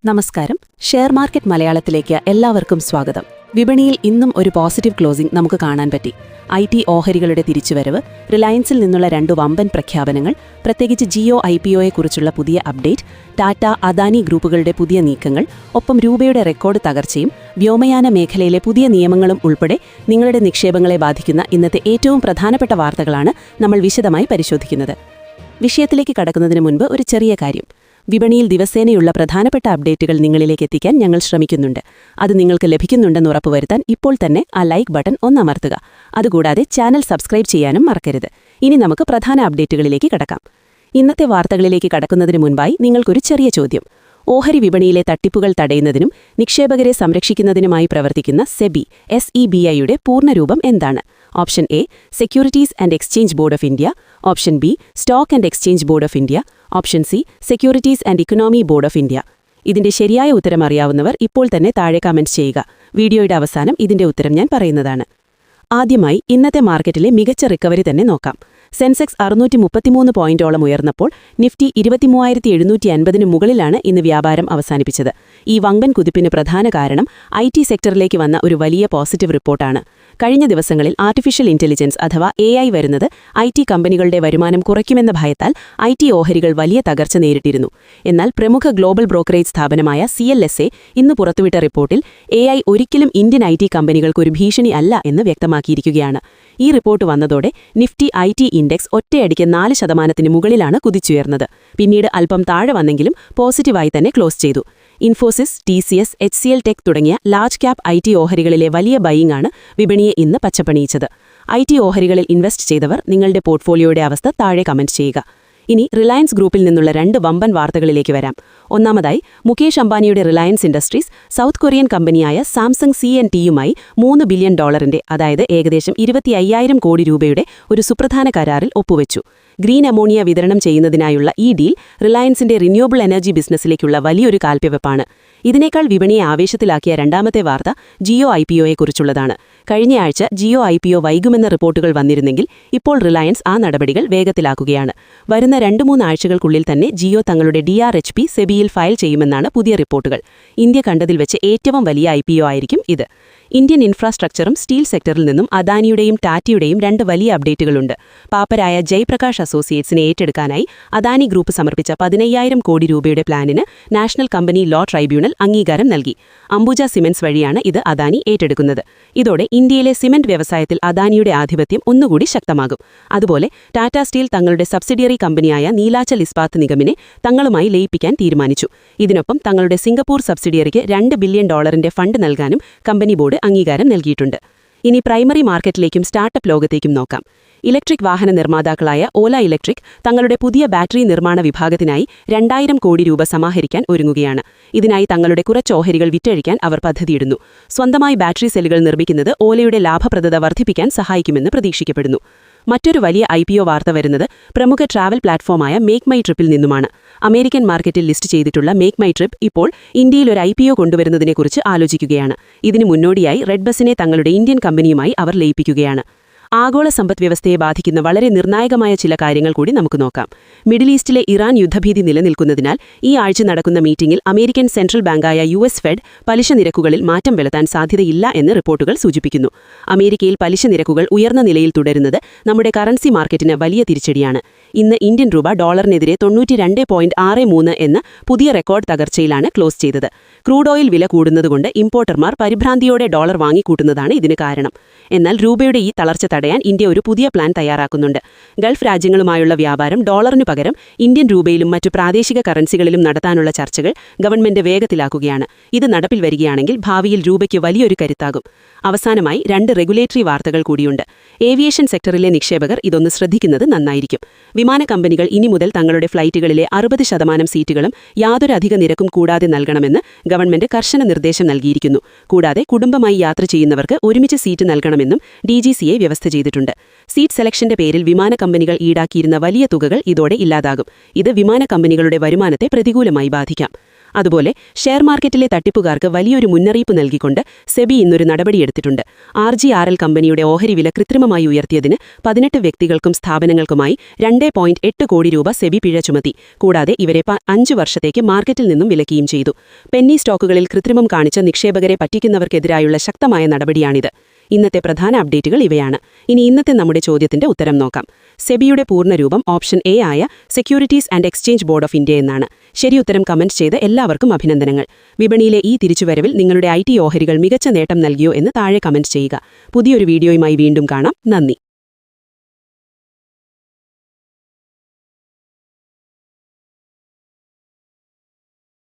നമസ്കാരം. Share market മലയാളത്തിലേക്ക് എല്ലാവർക്കും സ്വാഗതം. വിപണിയിൽ ഇന്നും ഒരു പോസിറ്റീവ് ക്ലോസിംഗ് നമുക്ക് കാണാൻ പറ്റി. IT ഓഹരികളുടെ തിരിച്ചുവരവ്, റിലയൻസിൽ നിന്നുള്ള 2 വമ്പൻ പ്രഖ്യാപനങ്ങൾ, പ്രത്യേകിച്ച് ജിയോ IPOയെക്കുറിച്ചുള്ള പുതിയ അപ്ഡേറ്റ്, ടാറ്റ, അദാനി ഗ്രൂപ്പുകളുടെ പുതിയ നീക്കങ്ങൾ, ഒപ്പം രൂപയുടെ റെക്കോർഡ് തകർച്ചയും വ്യോമയാന മേഖലയിലെ പുതിയ നിയമങ്ങളും ഉൾപ്പെടെ നിങ്ങളുടെ നിക്ഷേപങ്ങളെ ബാധിക്കുന്ന ഇന്നത്തെ ഏറ്റവും പ്രധാനപ്പെട്ട വാർത്തകളാണ് നമ്മൾ വിശദമായി പരിശോധിക്കുന്നത്. വിഷയത്തിലേക്ക് കടക്കുന്നതിന് മുൻപ് ഒരു ചെറിയ കാര്യം. വിപണിയിൽ ദിവസേനയുള്ള പ്രധാനപ്പെട്ട അപ്ഡേറ്റുകൾ നിങ്ങളിലേക്ക് എത്തിക്കാൻ ഞങ്ങൾ ശ്രമിക്കുന്നുണ്ട്. അത് നിങ്ങൾക്ക് ലഭിക്കുന്നുണ്ടെന്ന് ഉറപ്പുവരുത്താൻ ഇപ്പോൾ തന്നെ ആ ലൈക്ക് ബട്ടൺ ഒന്നമർത്തുക. അതുകൂടാതെ ചാനൽ സബ്സ്ക്രൈബ് ചെയ്യാനും മറക്കരുത്. ഇനി നമുക്ക് പ്രധാന അപ്ഡേറ്റുകളിലേക്ക് കടക്കാം. ഇന്നത്തെ വാർത്തകളിലേക്ക് കടക്കുന്നതിന് മുൻപായി നിങ്ങൾക്കൊരു ചെറിയ ചോദ്യം. ഓഹരി വിപണിയിലെ തട്ടിപ്പുകൾ തടയുന്നതിനും നിക്ഷേപകരെ സംരക്ഷിക്കുന്നതിനുമായി പ്രവർത്തിക്കുന്ന സെബി SEBIയുടെ പൂർണ്ണരൂപം എന്താണ്? Option A securities and exchange board of India, option B stock and exchange board of India, option C securities and economy board of India. ഇതിന്റെ ശരിയായ ഉത്തരം അറിയാവുന്നവർ ഇപ്പോൾ തന്നെ താഴെ കമന്റ് ചെയ്യുക. വീഡിയോയുടെ അവസാനം ഇതിന്റെ ഉത്തരം ഞാൻ പറയുന്നതാണ്. ആദ്യമായി ഇന്നത്തെ മാർക്കറ്റിലെ മികച്ച റിക്കവറി തന്നെ നോക്കാം. സെൻസെക്സ് 633 പോയിന്റോളം ഉയർന്നപ്പോൾ നിഫ്റ്റി 23,750 മുകളിലാണ് ഇന്ന് വ്യാപാരം അവസാനിപ്പിച്ചത്. ഈ വമ്പൻ കുതിപ്പിന് പ്രധാന കാരണം IT സെക്ടറിലേക്ക് വന്ന ഒരു വലിയ പോസിറ്റീവ് റിപ്പോർട്ടാണ്. കഴിഞ്ഞ ദിവസങ്ങളിൽ ആർട്ടിഫിഷ്യൽ ഇന്റലിജൻസ് അഥവാ AI വരുന്നത് IT കമ്പനികളുടെ വരുമാനം കുറയ്ക്കുമെന്ന ഭയത്താൽ IT ഓഹരികൾ വലിയ തകർച്ച നേരിട്ടിരുന്നു. എന്നാൽ പ്രമുഖ ഗ്ലോബൽ ബ്രോക്കറേജ് സ്ഥാപനമായ CLSA ഇന്ന് പുറത്തുവിട്ട റിപ്പോർട്ടിൽ AI ഒരിക്കലും ഇന്ത്യൻ IT കമ്പനികൾക്ക് ഒരു ഭീഷണി അല്ല എന്ന് വ്യക്തമാക്കിയിരിക്കുകയാണ്. ഈ റിപ്പോർട്ട് വന്നതോടെ നിഫ്റ്റി IT ഇൻഡെക്സ് ഒറ്റയടിക്ക് 4% മുകളിലാണ് കുതിച്ചുയർന്നത്. പിന്നീട് അല്പം താഴെ വന്നെങ്കിലും പോസിറ്റീവായി തന്നെ ക്ലോസ് ചെയ്തു. ഇൻഫോസിസ്, TCS, HCL ടെക് തുടങ്ങിയ ലാർജ് ക്യാപ് IT ഓഹരികളിലെ വലിയ ബൈയിങ് ആണ് വിപണിയെ ഇന്ന് പച്ചപ്പണിയിച്ചത്. IT ഓഹരികളിൽ ഇൻവെസ്റ്റ് ചെയ്തവർ നിങ്ങളുടെ പോർട്ട്ഫോളിയോയുടെ അവസ്ഥ താഴെ കമന്റ് ചെയ്യുക. ഇനി റിലയൻസ് ഗ്രൂപ്പിൽ നിന്നുള്ള 2 വമ്പൻ വാർത്തകളിലേക്ക് വരാം. ഒന്നാമതായി, മുകേഷ് അംബാനിയുടെ റിലയൻസ് ഇൻഡസ്ട്രീസ് സൗത്ത് കൊറിയൻ കമ്പനിയായ സാംസങ് C&Tയുമായി $3 ബില്യൺ, അതായത് ഏകദേശം 25,000 കോടി രൂപയുടെ ഒരു സുപ്രധാന കരാറിൽ ഒപ്പുവെച്ചു. ഗ്രീൻ അമോണിയ വിതരണം ചെയ്യുന്നതിനായുള്ള ഈ ഡീൽ റിലയൻസിന്റെ റിന്യൂവബിൾ എനർജി ബിസിനസ്സിലേക്കുള്ള വലിയൊരു കാൽവെപ്പാണ്. ഇതിനേക്കാൾ വിപണിയെ ആവേശത്തിലാക്കിയ രണ്ടാമത്തെ വാർത്ത ജിയോ IPOയെക്കുറിച്ചുള്ളതാണ്. കഴിഞ്ഞയാഴ്ച ജിയോ IPO വൈകുമെന്ന റിപ്പോർട്ടുകൾ വന്നിരുന്നെങ്കിൽ ഇപ്പോൾ റിലയൻസ് ആ നടപടികൾ വേഗത്തിലാക്കുകയാണ്. വരുന്ന 2-3 ആഴ്ചകൾക്കുള്ളിൽ തന്നെ ജിയോ തങ്ങളുടെ DRHP സെബിയിൽ ഫയൽ ചെയ്യുമെന്നാണ് പുതിയ റിപ്പോർട്ടുകൾ. ഇന്ത്യ കണ്ടതിൽ വെച്ച് ഏറ്റവും വലിയ IPO ആയിരിക്കും ഇത്. ഇന്ത്യൻ ഇൻഫ്രാസ്ട്രക്ചറും സ്റ്റീൽ സെക്ടറിൽ നിന്നും അദാനിയുടെയും ടാറ്റയുടെയും 2 വലിയ അപ്ഡേറ്റുകളുണ്ട്. പാപ്പരായ ജയ്പ്രകാശ് അസോസിയേറ്റ്സിനെ ഏറ്റെടുക്കാനായി അദാനി ഗ്രൂപ്പ് സമർപ്പിച്ച 15,000 കോടി രൂപയുടെ പ്ലാനിന് നാഷണൽ കമ്പനി ലോ ട്രൈബ്യൂണൽ അംഗീകാരം നൽകി. അംബുജ സിമന്റ്സ് വഴിയാണ് ഇത് അദാനി ഏറ്റെടുക്കുന്നത്. ഇതോടെ ഇന്ത്യയിലെ സിമന്റ് വ്യവസായത്തിൽ അദാനിയുടെ ആധിപത്യം ഒന്നുകൂടി ശക്തമാകും. അതുപോലെ ടാറ്റ സ്റ്റീൽ തങ്ങളുടെ സബ്സിഡിയറി കമ്പനിയായ നീലാചൽ ഇസ്പാത്ത് നിഗമിനെ തങ്ങളുമായി ലയിപ്പിക്കാൻ തീരുമാനിച്ചു. ഇതിനൊപ്പം തങ്ങളുടെ സിംഗപ്പൂർ സബ്സിഡിയറിക്ക് $2 ബില്യൺ ഫണ്ട് നൽകാനും കമ്പനി ബോർഡ് അംഗീകാരം നൽകിയിട്ടുണ്ട്. ഇനി പ്രൈമറി മാർക്കറ്റിലേക്കും സ്റ്റാർട്ടപ്പ് ലോകത്തേക്കും നോക്കാം. ഇലക്ട്രിക് വാഹന നിർമ്മാതാക്കളായ ഓല ഇലക്ട്രിക് തങ്ങളുടെ പുതിയ ബാറ്ററി നിർമ്മാണ വിഭാഗത്തിനായി 2,000 കോടി രൂപ സമാഹരിക്കാൻ ഒരുങ്ങുകയാണ്. ഇതിനായി തങ്ങളുടെ കുറച്ച് ഓഹരികൾ വിറ്റഴിക്കാൻ അവർ പദ്ധതിയിടുന്നു. സ്വന്തമായി ബാറ്ററി സെല്ലുകൾ നിർമ്മിക്കുന്നത് ഓലയുടെ ലാഭപ്രദത വർദ്ധിപ്പിക്കാൻ സഹായിക്കുമെന്ന് പ്രതീക്ഷിക്കപ്പെടുന്നു. മറ്റൊരു വലിയ IPO വാർത്ത വരുന്നത് പ്രമുഖ ട്രാവൽ പ്ലാറ്റ്ഫോമായ മേക്ക് മൈ ട്രിപ്പിൽ നിന്നുമാണ്. അമേരിക്കൻ മാർക്കറ്റിൽ ലിസ്റ്റ് ചെയ്തിട്ടുള്ള മേക്ക് മൈ ട്രിപ്പ് ഇപ്പോൾ ഇന്ത്യയിൽ ഒരു IPO കൊണ്ടുവരുന്നതിനെക്കുറിച്ച് ആലോചിക്കുകയാണ്. ഇതിനു മുന്നോടിയായി റെഡ് ബസിനെ തങ്ങളുടെ ഇന്ത്യൻ കമ്പനിയുമായി അവർ ലയിപ്പിക്കുകയാണ്. ആഗോള സമ്പദ്വ്യവസ്ഥയെ ബാധിക്കുന്ന വളരെ നിർണായകമായ ചില കാര്യങ്ങൾ കൂടി നമുക്ക് നോക്കാം. മിഡിൽ ഈസ്റ്റിലെ ഇറാൻ യുദ്ധഭീതി നിലനിൽക്കുന്നതിനാൽ ഈ ആഴ്ച നടക്കുന്ന മീറ്റിംഗിൽ അമേരിക്കൻ സെൻട്രൽ ബാങ്കായ US ഫെഡ് പലിശ നിരക്കുകളിൽ മാറ്റം വരുത്താൻ സാധ്യതയില്ല എന്ന് റിപ്പോർട്ടുകൾ സൂചിപ്പിക്കുന്നു. അമേരിക്കയിൽ പലിശ നിരക്കുകൾ ഉയർന്ന നിലയിൽ തുടരുന്നത് നമ്മുടെ കറൻസി മാർക്കറ്റിന് വലിയ തിരിച്ചടിയാണ്. ഇന്ന് ഇന്ത്യൻ രൂപ ഡോളറിനെതിരെ 92.63 എന്ന പുതിയ റെക്കോർഡ് തകർച്ചയിലാണ് ക്ലോസ് ചെയ്തത്. ക്രൂഡ് ഓയിൽ വില കൂടുന്നതുകൊണ്ട് ഇമ്പോർട്ടർമാർ പരിഭ്രാന്തിയോടെ ഡോളർ വാങ്ങിക്കൂട്ടുന്നതാണ് ഇതിന് കാരണം. എന്നാൽ രൂപയുടെ ഈ തളർച്ച തടയാൻ ഇന്ത്യ ഒരു പുതിയ പ്ലാൻ തയ്യാറാക്കുന്നുണ്ട്. ഗൾഫ് രാജ്യങ്ങളുമായുള്ള വ്യാപാരം ഡോളറിനു പകരം ഇന്ത്യൻ രൂപയിലും മറ്റു പ്രാദേശിക കറൻസികളിലും നടത്താനുള്ള ചർച്ചകൾ ഗവൺമെന്റ് വേഗത്തിലാക്കുകയാണ്. ഇത് നടപ്പിൽ വരികയാണെങ്കിൽ ഭാവിയിൽ രൂപയ്ക്ക് വലിയൊരു കരുത്താകും. അവസാനമായി 2 റെഗുലേറ്ററി വാർത്തകൾ കൂടിയുണ്ട്. ഏവിയേഷൻ സെക്ടറിലെ നിക്ഷേപകർ ഇതൊന്ന് ശ്രദ്ധിക്കുന്നത് നന്നായിരിക്കും. വിമാന കമ്പനികൾ ഇനി മുതൽ തങ്ങളുടെ ഫ്ലൈറ്റുകളിലെ 60% സീറ്റുകളും യാതൊരു അധിക നിരക്കും കൂടാതെ നൽകണമെന്ന് ഗവൺമെന്റ് കർശന നിർദ്ദേശം നൽകിയിരിക്കുന്നു. കൂടാതെ കുടുംബമായി യാത്ര ചെയ്യുന്നവർക്ക് ഒരുമിച്ച് സീറ്റ് നൽകണമെന്നും DGCA വ്യവസ്ഥ ചെയ്തിട്ടുണ്ട്. സീറ്റ് സെലക്ഷന്റെ പേരിൽ വിമാന കമ്പനികൾ ഈടാക്കിയിരുന്ന വലിയ തുകകൾ ഇതോടെ ഇല്ലാതാകും. ഇത് വിമാന കമ്പനികളുടെ വരുമാനത്തെ പ്രതികൂലമായി ബാധിക്കാം. അതുപോലെ ഷെയർ മാർക്കറ്റിലെ തട്ടിപ്പുകാർക്ക് വലിയൊരു മുന്നറിയിപ്പ് നൽകിക്കൊണ്ട് സെബി ഇന്നൊരു നടപടിയെടുത്തിട്ടുണ്ട്. RGRL കമ്പനിയുടെ ഓഹരി വില കൃത്രിമമായി ഉയർത്തിയതിന് 18 വ്യക്തികൾക്കും സ്ഥാപനങ്ങൾക്കുമായി 2.8 കോടി രൂപ സെബി പിഴ ചുമത്തി. കൂടാതെ ഇവരെ 5 വർഷത്തേക്ക് മാർക്കറ്റിൽ നിന്നും വിലക്കുകയും ചെയ്തു. പെന്നി സ്റ്റോക്കുകളിൽ കൃത്രിമം കാണിച്ച നിക്ഷേപകരെ പറ്റിക്കുന്നവർക്കെതിരായുള്ള ശക്തമായ നടപടിയാണിത്. ഇന്നത്തെ പ്രധാന അപ്ഡേറ്റുകൾ ഇവയാണ്. ഇനി ഇന്നത്തെ നമ്മുടെ ചോദ്യത്തിന്റെ ഉത്തരം നോക്കാം. സെബിയുടെ പൂർണ്ണരൂപം ഓപ്ഷൻ എ ആയ securities and exchange board of India എന്നാണ്. ശരിയുത്തരം കമന്റ് ചെയ്ത് എല്ലാവർക്കും അഭിനന്ദനങ്ങൾ. വിപണിയിലെ ഈ തിരിച്ചുവരവിൽ നിങ്ങളുടെ IT ഓഹരികൾ മികച്ച നേട്ടം നൽകിയോ എന്ന് താഴെ കമന്റ് ചെയ്യുക. പുതിയൊരു വീഡിയോയുമായി വീണ്ടും കാണാം. നന്ദി.